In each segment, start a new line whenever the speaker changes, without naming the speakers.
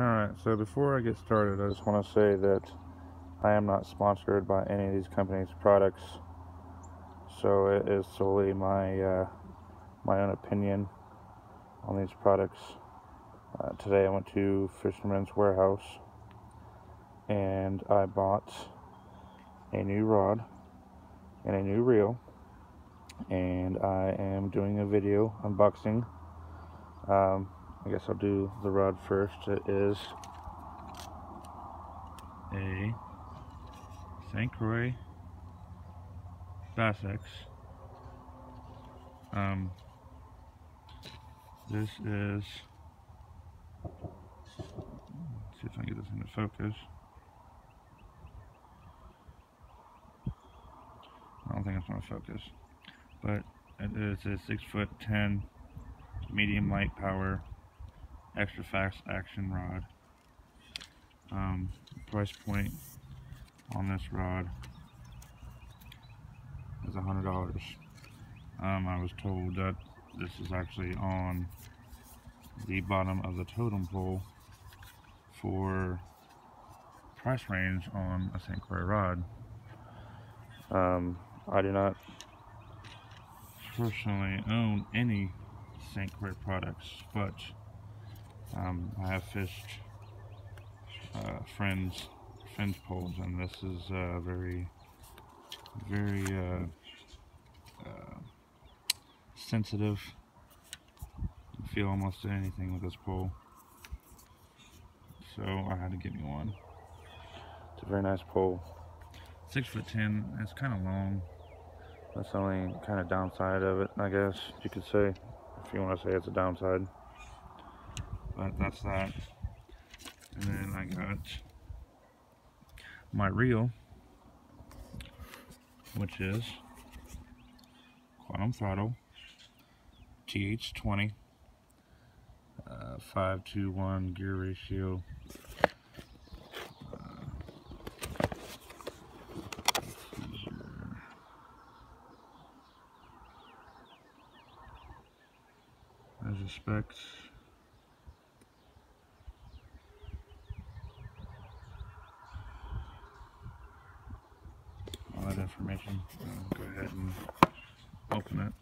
Alright, so before I get started, I just want to say that I am not sponsored by any of these companies' products, so it is solely my own opinion on these products. Today I went to Fisherman's Warehouse and I bought a new rod and a new reel, and I am doing a video unboxing. I guess I'll do the rod first. It is a St.croix Bass X. This is, let's see if I can get this into focus. I don't think it's going to focus, but it is a 6'10" medium light power extra fast action rod. Price point on this rod is $100. I was told that this is actually on the bottom of the totem pole for price range on a St. Croix rod. I do not personally own any St. Croix products, but I have fished friends poles, and this is very sensitive. You feel almost anything with this pole, so I had to get me one. It's a very nice pole. 6'10". It's kind of long. That's the only kind of downside of it, I guess you could say, if you want to say it's a downside. But that's that. And then I got my reel, which is Quantum Throttle TH20, 5:1 gear ratio. There's the specs. All that information. Go ahead and open it.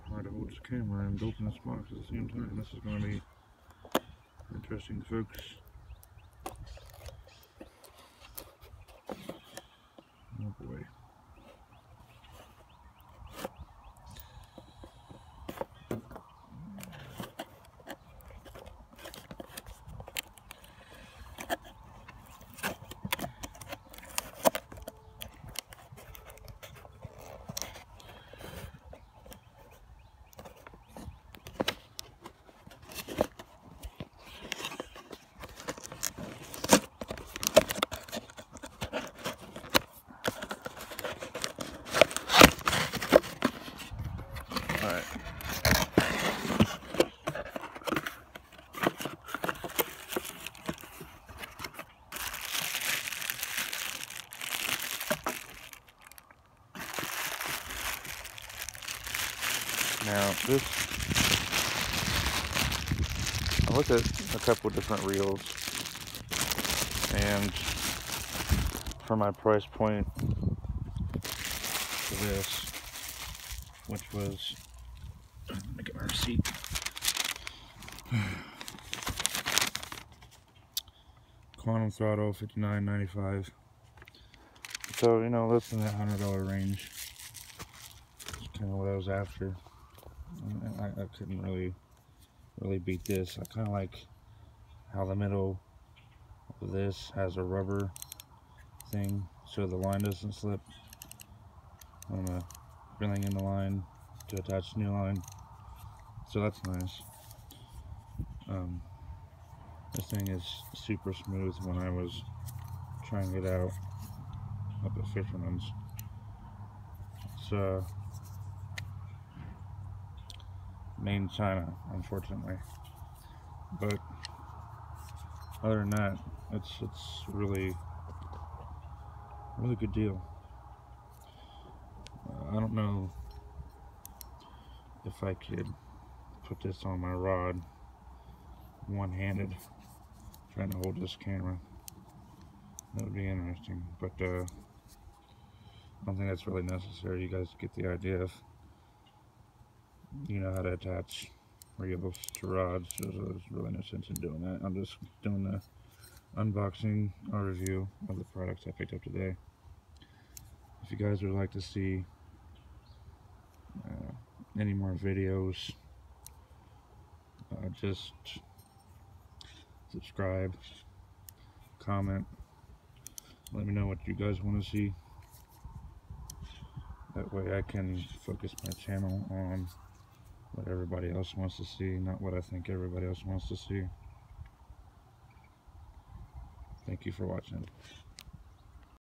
Hard to hold this camera and open this box at the same time. This is going to be interesting to focus. Oh boy. Alright. Now this, I looked at a couple of different reels, and for my price point for this, which was, let me get my receipt. Quantum Throttle $59.95. So, you know, less than that $100 range. That's kind of what I was after. I couldn't really beat this. I kind of like how the middle of this has a rubber thing so the line doesn't slip on the reeling in the line to attach new line. So that's nice. This thing is super smooth when I was trying it out up at Fisherman's. It's made in China, unfortunately. But other than that, it's really good deal. I don't know if I could put this on my rod one-handed, trying to hold this camera. That would be interesting, but I don't think that's really necessary. You guys get the idea of, you know, how to attach reels to rods, so there's really no sense in doing that. I'm just doing the unboxing or review of the products I picked up today. If you guys would like to see any more videos, just subscribe, comment, let me know what you guys want to see. That way I can focus my channel on what everybody else wants to see, not what I think everybody else wants to see. Thank you for watching.